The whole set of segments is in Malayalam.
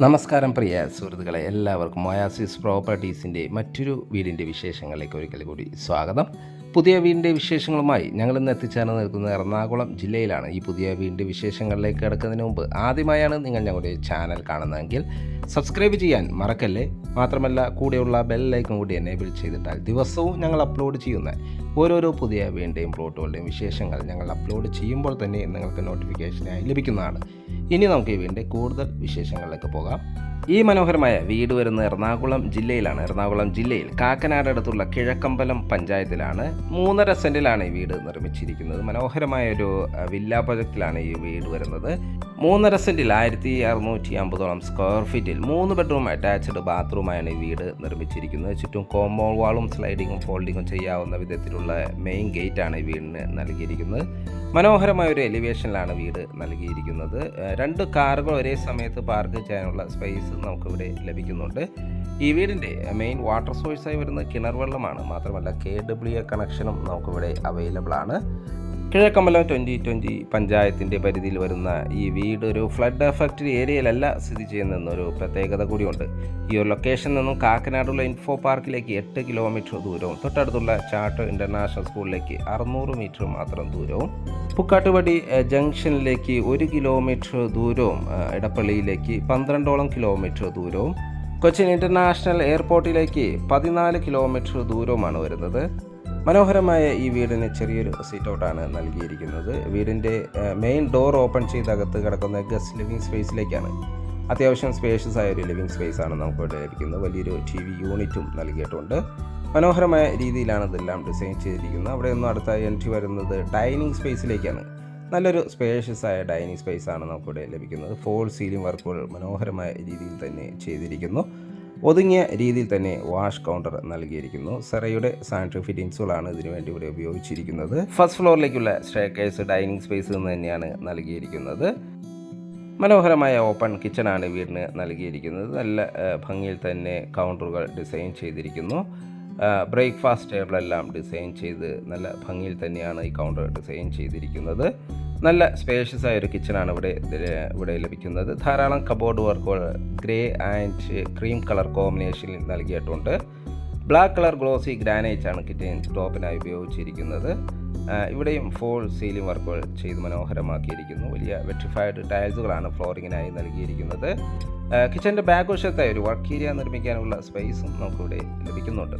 നമസ്കാരം പ്രിയ സുഹൃത്തുക്കളെ, എല്ലാവർക്കും ഒയാസിസ് പ്രോപ്പർട്ടീസിൻ്റെ മറ്റൊരു വീടിൻ്റെ വിശേഷങ്ങളിലേക്ക് ഒരിക്കൽ കൂടി സ്വാഗതം. പുതിയ വീടിൻ്റെ വിശേഷങ്ങളുമായി ഞങ്ങൾ ഇന്ന് എത്തിച്ചേർന്ന് നിൽക്കുന്നത് എറണാകുളം ജില്ലയിലാണ്. ഈ പുതിയ വീടിൻ്റെ വിശേഷങ്ങളിലേക്ക് കിടക്കുന്നതിന് മുമ്പ് ആദ്യമായാണ് നിങ്ങൾ ഞങ്ങളുടെ ചാനൽ കാണുന്നതെങ്കിൽ സബ്സ്ക്രൈബ് ചെയ്യാൻ മറക്കല്ലേ. മാത്രമല്ല കൂടെയുള്ള ബെല്ലൈക്കൺ കൂടി എനേബിൾ ചെയ്തിട്ടാൽ ദിവസവും ഞങ്ങൾ അപ്ലോഡ് ചെയ്യുന്ന ഓരോരോ പുതിയ വീടിൻ്റെയും പ്ലോട്ടുകളുടെയും വിശേഷങ്ങൾ ഞങ്ങൾ അപ്ലോഡ് ചെയ്യുമ്പോൾ തന്നെ നിങ്ങൾക്ക് നോട്ടിഫിക്കേഷനായി ലഭിക്കുന്നതാണ്. ഇനി നമുക്ക് ഈ വീടിൻ്റെ കൂടുതൽ വിശേഷങ്ങളിലേക്ക് പോകാം. ഈ മനോഹരമായ വീട് വരുന്നത് എറണാകുളം ജില്ലയിലാണ്. എറണാകുളം ജില്ലയിൽ കാക്കനാട് അടുത്തുള്ള കിഴക്കമ്പലം പഞ്ചായത്തിലാണ്. 3.5 സെൻറ്റിലാണ് ഈ വീട് നിർമ്മിച്ചിരിക്കുന്നത്. മനോഹരമായ ഒരു വില്ല പ്രൊജക്റ്റിലാണ് ഈ വീട് വരുന്നത്. 3.5 സെൻറ്റിൽ 1650 സ്ക്വയർ ഫീറ്റിൽ 3 ബെഡ്റൂം അറ്റാച്ച്ഡ് ബാത്റൂമായാണ് ഈ വീട് നിർമ്മിച്ചിരിക്കുന്നത്. ചുറ്റും കോമ്പൗണ്ട് വാളും സ്ലൈഡിങ്ങും ഫോൾഡിങ്ങും ചെയ്യാവുന്ന വിധത്തിലുള്ള മെയിൻ ഗേറ്റാണ് ഈ വീടിന് നൽകിയിരിക്കുന്നത്. മനോഹരമായ ഒരു എലിവേഷനിലാണ് വീട് നൽകിയിരിക്കുന്നത്. 2 കാറുകൾ ഒരേ സമയത്ത് പാർക്ക് ചെയ്യാനുള്ള സ്പേസ് നമുക്കിവിടെ ലഭിക്കുന്നുണ്ട്. ഈ വീടിൻ്റെ മെയിൻ വാട്ടർ സോഴ്സായി വരുന്നത് കിണർ വെള്ളമാണ്. മാത്രമല്ല KWA കണക്ഷനും നമുക്കിവിടെ അവൈലബിൾ ആണ്. കിഴക്കമ്പലം 2020 പഞ്ചായത്തിൻ്റെ പരിധിയിൽ വരുന്ന ഈ വീട് ഒരു ഫ്ലഡ് എഫക്റ്റഡ് ഏരിയയിലല്ല സ്ഥിതി ചെയ്യുന്നതെന്നൊരു പ്രത്യേകത കൂടിയുണ്ട്. ഈ ഒരു ലൊക്കേഷനിൽ നിന്നും കാക്കനാടുള്ള ഇൻഫോ പാർക്കിലേക്ക് 8 കിലോമീറ്റർ ദൂരവും തൊട്ടടുത്തുള്ള ചാർട്ടർ ഇൻ്റർനാഷണൽ സ്കൂളിലേക്ക് 600 മീറ്റർ മാത്രം ദൂരവും, പുക്കാട്ടുപടി ജംഗ്ഷനിലേക്ക് 1 കിലോമീറ്റർ ദൂരവും, ഇടപ്പള്ളിയിലേക്ക് 12ഓളം കിലോമീറ്റർ ദൂരവും, കൊച്ചിൻ ഇൻ്റർനാഷണൽ എയർപോർട്ടിലേക്ക് 14 കിലോമീറ്റർ ദൂരവുമാണ് വരുന്നത്. മനോഹരമായ ഈ വീടിന് ചെറിയൊരു സീറ്റ് ഔട്ടാണ് നൽകിയിരിക്കുന്നത്. വീടിൻ്റെ മെയിൻ ഡോർ ഓപ്പൺ ചെയ്ത് അകത്ത് കിടക്കുന്ന ഗസ്റ്റ് ലിവിങ് സ്പേസിലേക്കാണ്. അത്യാവശ്യം സ്പേഷ്യസ് ആയ ഒരു ലിവിങ് സ്പേസാണ് നമുക്കിവിടെ ലഭിക്കുന്നത്. വലിയൊരു TV യൂണിറ്റും നൽകിയിട്ടുണ്ട്. മനോഹരമായ രീതിയിലാണ് ഇതെല്ലാം ഡിസൈൻ ചെയ്തിരിക്കുന്നത്. അവിടെ ഒന്നും അടുത്ത എൻട്രി വരുന്നത് ഡൈനിങ് സ്പേസിലേക്കാണ്. നല്ലൊരു സ്പേഷ്യസ് ആയ ഡൈനിങ് സ്പേസാണ് നമുക്കിവിടെ ലഭിക്കുന്നത്. ഫോൾ സീലിംഗ് വർക്കുകൾ മനോഹരമായ രീതിയിൽ തന്നെ ചെയ്തിരിക്കുന്നു. ഒതുങ്ങിയ രീതിയിൽ തന്നെ വാഷ് കൗണ്ടർ നൽകിയിരിക്കുന്നു. സെറയുടെ സാനിറ്ററി ഫിറ്റിംഗ്സുകളാണ് ഇതിനുവേണ്ടി ഇവിടെ ഉപയോഗിച്ചിരിക്കുന്നത്. ഫസ്റ്റ് ഫ്ലോറിലേക്കുള്ള സ്റ്റെയർകേസ് ഡൈനിങ് സ്പേസ് എന്ന് തന്നെയാണ് നൽകിയിരിക്കുന്നത്. മനോഹരമായ ഓപ്പൺ കിച്ചണാണ് വീടിന് നൽകിയിരിക്കുന്നത്. നല്ല ഭംഗിയിൽ തന്നെ കൗണ്ടറുകൾ ഡിസൈൻ ചെയ്തിരിക്കുന്നു. ബ്രേക്ക്ഫാസ്റ്റ് ടേബിളെല്ലാം ഡിസൈൻ ചെയ്ത് നല്ല ഭംഗിയിൽ തന്നെയാണ് ഈ കൗണ്ടർ ഡിസൈൻ ചെയ്തിരിക്കുന്നത്. നല്ല സ്പേഷ്യസ് ആയ ഒരു കിച്ചണാണ് ഇവിടെ ലഭിക്കുന്നത്. ധാരാളം കബോർഡ് വർക്കുകൾ ഗ്രേ ആൻഡ് ക്രീം കളർ കോമ്പിനേഷനിൽ നൽകിയിട്ടുണ്ട്. ബ്ലാക്ക് കളർ ഗ്ലോസി ഗ്രാനൈറ്റ് ആണ് കിച്ചൺ ടോപ്പിനായി ഉപയോഗിച്ചിരിക്കുന്നത്. ഇവിടെയും ഫോൾ സീലിംഗ് വർക്കുകൾ ചെയ്ത് മനോഹരമാക്കിയിരിക്കുന്നു. വലിയ വെട്രിഫൈഡ് ടൈൽസുകളാണ് ഫ്ലോറിങ്ങിനായി നൽകിയിരിക്കുന്നത്. കിച്ചൻ്റെ ബാക്ക് വശത്തായി ഒരു വർക്ക് ഏരിയ നിർമ്മിക്കാനുള്ള സ്പേസും നമുക്കിവിടെ ലഭിക്കുന്നുണ്ട്.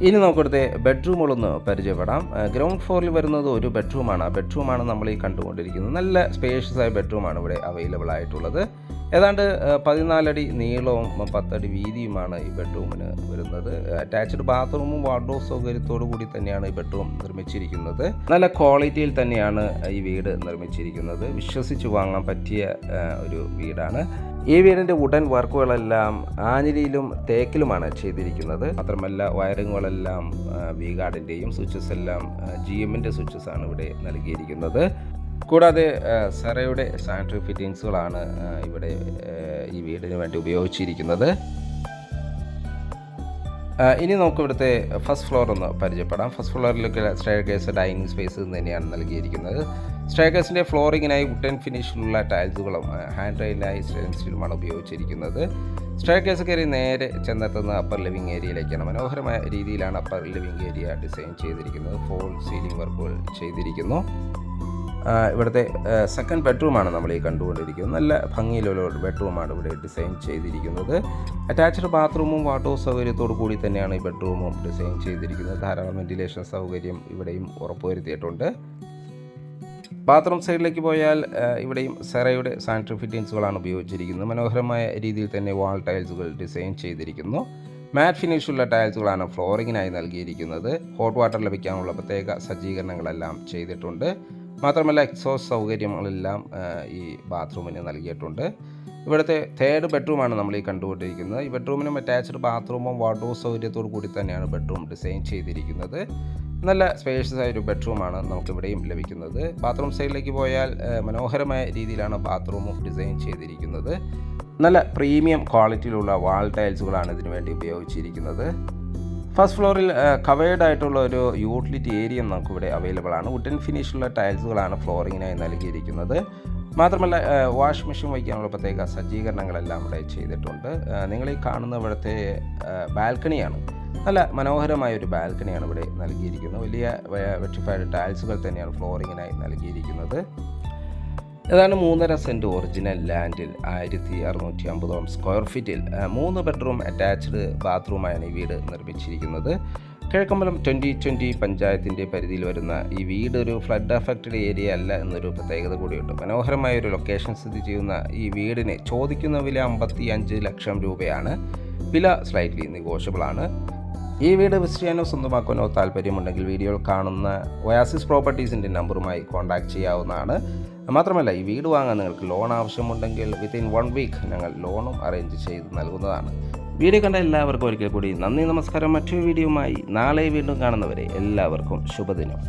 ഇനി നമുക്കിവിടുത്തെ ബെഡ്റൂമുകളൊന്ന് പരിചയപ്പെടാം. ഗ്രൗണ്ട് ഫ്ലോറിൽ വരുന്നത് ഒരു ബെഡ്റൂമാണ്. ആ ബെഡ്റൂമാണ് നമ്മൾ ഈ കണ്ടുകൊണ്ടിരിക്കുന്നത്. നല്ല സ്പേഷ്യസ് ആയ ബെഡ്റൂമാണ് ഇവിടെ അവൈലബിൾ ആയിട്ടുള്ളത്. ഏതാണ്ട് 14 അടി നീളവും 10 അടി വീതിയുമാണ് ഈ ബെഡ്റൂമിന് വരുന്നത്. അറ്റാച്ച്ഡ് ബാത്റൂമും വാർഡ്രോബ് സൗകര്യത്തോടു കൂടി തന്നെയാണ് ഈ ബെഡ്റൂം നിർമ്മിച്ചിരിക്കുന്നത്. നല്ല ക്വാളിറ്റിയിൽ തന്നെയാണ് ഈ വീട് നിർമ്മിച്ചിരിക്കുന്നത്. വിശ്വസിച്ച് വാങ്ങാൻ പറ്റിയ ഒരു വീടാണ്. ഈ വീടിൻ്റെ വുഡൻ വർക്കുകളെല്ലാം ആഞ്ഞിലിയിലും തേക്കിലുമാണ് ചെയ്തിരിക്കുന്നത്. മാത്രമല്ല വയറിങ്ങുകളെല്ലാം വി-ഗാർഡിൻ്റെയും സ്വിച്ചസ് എല്ലാം GMൻ്റെ സ്വിച്ചസ് ആണ് ഇവിടെ നൽകിയിരിക്കുന്നത്. കൂടാതെ സെറയുടെ സാനിറ്ററി ഫിറ്റിംഗ്സുകളാണ് ഇവിടെ ഈ വീടിന് വേണ്ടി ഉപയോഗിച്ചിരിക്കുന്നത്. ഇനി നമുക്ക് ഇവിടുത്തെ ഫസ്റ്റ് ഫ്ലോർ ഒന്ന് പരിചയപ്പെടാം. ഫസ്റ്റ് ഫ്ലോറിലേക്ക് സ്റ്റെയർകേസ് ഡൈനിങ് സ്പേസ് തന്നെയാണ് നൽകിയിരിക്കുന്നത്. സ്റ്റെയർകേസിൻ്റെ ഫ്ലോറിങ്ങിനായി വുഡൻ ഫിനിഷിലുള്ള ടൈൽസുകളും ഹാൻഡ് റെയിലിനായി സ്റ്റെയിൻലെസ് സ്റ്റീലുമാണ് ഉപയോഗിച്ചിരിക്കുന്നത്. സ്റ്റെയർകേസ് കയറി നേരെ ചെന്നെത്തുന്ന അപ്പർ ലിവിംഗ് ഏരിയയിലേക്കാണ്. മനോഹരമായ രീതിയിലാണ് അപ്പർ ലിവിംഗ് ഏരിയ ഡിസൈൻ ചെയ്തിരിക്കുന്നത്. ഫോൾ സീലിംഗ് വർക്കുകൾ ചെയ്തിരിക്കുന്നു. ഇവിടുത്തെ സെക്കൻഡ് ബെഡ്റൂമാണ് നമ്മൾ ഈ കണ്ടുകൊണ്ടിരിക്കുന്നത്. നല്ല ഭംഗിയിലുള്ള ബെഡ്റൂമാണ് ഇവിടെ ഡിസൈൻ ചെയ്തിരിക്കുന്നത്. അറ്റാച്ച്ഡ് ബാത്റൂമും വാർഡ്രോബ് സൗകര്യത്തോടു കൂടി തന്നെയാണ് ഈ ബെഡ്റൂമും ഡിസൈൻ ചെയ്തിരിക്കുന്നത്. ധാരാളം വെന്റിലേഷൻ സൗകര്യം ഇവിടെയും ഉറപ്പുവരുത്തിയിട്ടുണ്ട്. ബാത്റൂം സൈഡിലേക്ക് പോയാൽ ഇവിടെയും സെറയുടെ സാനിറ്ററി ഫിറ്റിംഗ്സുകളാണ് ഉപയോഗിച്ചിരിക്കുന്നത്. മനോഹരമായ രീതിയിൽ തന്നെ വാൾ ടൈൽസുകൾ ഡിസൈൻ ചെയ്തിരിക്കുന്നു. മാറ്റ് ഫിനിഷുള്ള ടൈൽസുകളാണ് ഫ്ലോറിങ്ങിനായി നൽകിയിരിക്കുന്നത്. ഹോട്ട് വാട്ടർ ലഭിക്കാനുള്ള പ്രത്യേക സജ്ജീകരണങ്ങളെല്ലാം ചെയ്തിട്ടുണ്ട്. മാത്രമല്ല എക്സോസ്റ്റ് സൗകര്യങ്ങളെല്ലാം ഈ ബാത്റൂമിന് നൽകിയിട്ടുണ്ട്. ഇവിടുത്തെ തേർഡ് ബെഡ്റൂമാണ് നമ്മൾ ഈ കണ്ടുകൊണ്ടിരിക്കുന്നത്. ഈ ബെഡ്റൂമിനും അറ്റാച്ച്ഡ് ബാത്റൂമും വാർഡ്രോബ് സൗകര്യത്തോടു കൂടി തന്നെയാണ് ബെഡ്റൂം ഡിസൈൻ ചെയ്തിരിക്കുന്നത്. നല്ല സ്പേഷ്യസ് ആയൊരു ബെഡ്റൂമാണ് നമുക്കിവിടെയും ലഭിക്കുന്നത്. ബാത്റൂം സൈഡിലേക്ക് പോയാൽ മനോഹരമായ രീതിയിലാണ് ബാത്റൂമും ഡിസൈൻ ചെയ്തിരിക്കുന്നത്. നല്ല പ്രീമിയം ക്വാളിറ്റിയിലുള്ള വാൾ ടൈൽസുകളാണ് ഇതിനു വേണ്ടി ഉപയോഗിച്ചിരിക്കുന്നത്. ഫസ്റ്റ് ഫ്ലോറിൽ കവേർഡ് ആയിട്ടുള്ള ഒരു യൂട്ടിലിറ്റി ഏരിയ നമുക്കിവിടെ അവൈലബിൾ ആണ്. വുഡൻ ഫിനിഷുള്ള ടൈൽസുകളാണ് ഫ്ലോറിങ്ങിനായി നൽകിയിരിക്കുന്നത്. മാത്രമല്ല വാഷ് മെഷീൻ വയ്ക്കാനുള്ള പ്രത്യേക സജ്ജീകരണങ്ങളെല്ലാം ഇവിടെ ചെയ്തിട്ടുണ്ട്. നിങ്ങൾ ഈ കാണുന്ന ഇവിടുത്തെ ബാൽക്കണിയാണ്. നല്ല മനോഹരമായൊരു ബാൽക്കണിയാണ് ഇവിടെ നൽകിയിരിക്കുന്നത്. വലിയ വെട്രിഫൈഡ് ടൈൽസുകൾ തന്നെയാണ് ഫ്ലോറിങ്ങിനായി നൽകിയിരിക്കുന്നത്. ഏതാണ്ട് 3.5 സെൻറ്റ് ഒറിജിനൽ ലാൻഡിൽ 1650 സ്ക്വയർ ഫീറ്റിൽ 3 ബെഡ്റൂം അറ്റാച്ച്ഡ് ബാത്റൂമായാണ് ഈ വീട് നിർമ്മിച്ചിരിക്കുന്നത്. കിഴക്കമ്പലം 2020 പഞ്ചായത്തിൻ്റെ പരിധിയിൽ വരുന്ന ഈ വീട് ഒരു ഫ്ലഡ് അഫക്റ്റഡ് ഏരിയ അല്ല എന്നൊരു പ്രത്യേകത കൂടിയുണ്ട്. മനോഹരമായ ഒരു ലൊക്കേഷൻ സ്ഥിതി ചെയ്യുന്ന ഈ വീടിന് ചോദിക്കുന്ന വില 55 ലക്ഷം രൂപയാണ്. വില സ്ലൈറ്റ്ലി നെഗോഷ്യബിൾ ആണ്. ഈ വീട് വിസിറ്റ് ചെയ്യാനോ സ്വന്തമാക്കാനോ താല്പര്യമുണ്ടെങ്കിൽ വീഡിയോയിൽ കാണുന്ന ഒയാസിസ് പ്രോപ്പർട്ടീസിൻ്റെ നമ്പറുമായി കോൺടാക്റ്റ് ചെയ്യാവുന്നതാണ്. മാത്രമല്ല ഈ വീട് വാങ്ങാൻ നിങ്ങൾക്ക് ലോൺ ആവശ്യമുണ്ടെങ്കിൽ വിത്തിൻ 1 വീക്ക് ഞങ്ങൾ ലോണും അറേഞ്ച് ചെയ്ത് നൽകുന്നതാണ്. വീഡിയോ കണ്ട എല്ലാവർക്കും ഒരിക്കൽ കൂടി നന്ദി, നമസ്കാരം. മറ്റൊരു വീഡിയോയുമായി നാളെ വീണ്ടും കാണുന്നവരെ എല്ലാവർക്കും ശുഭദിനം.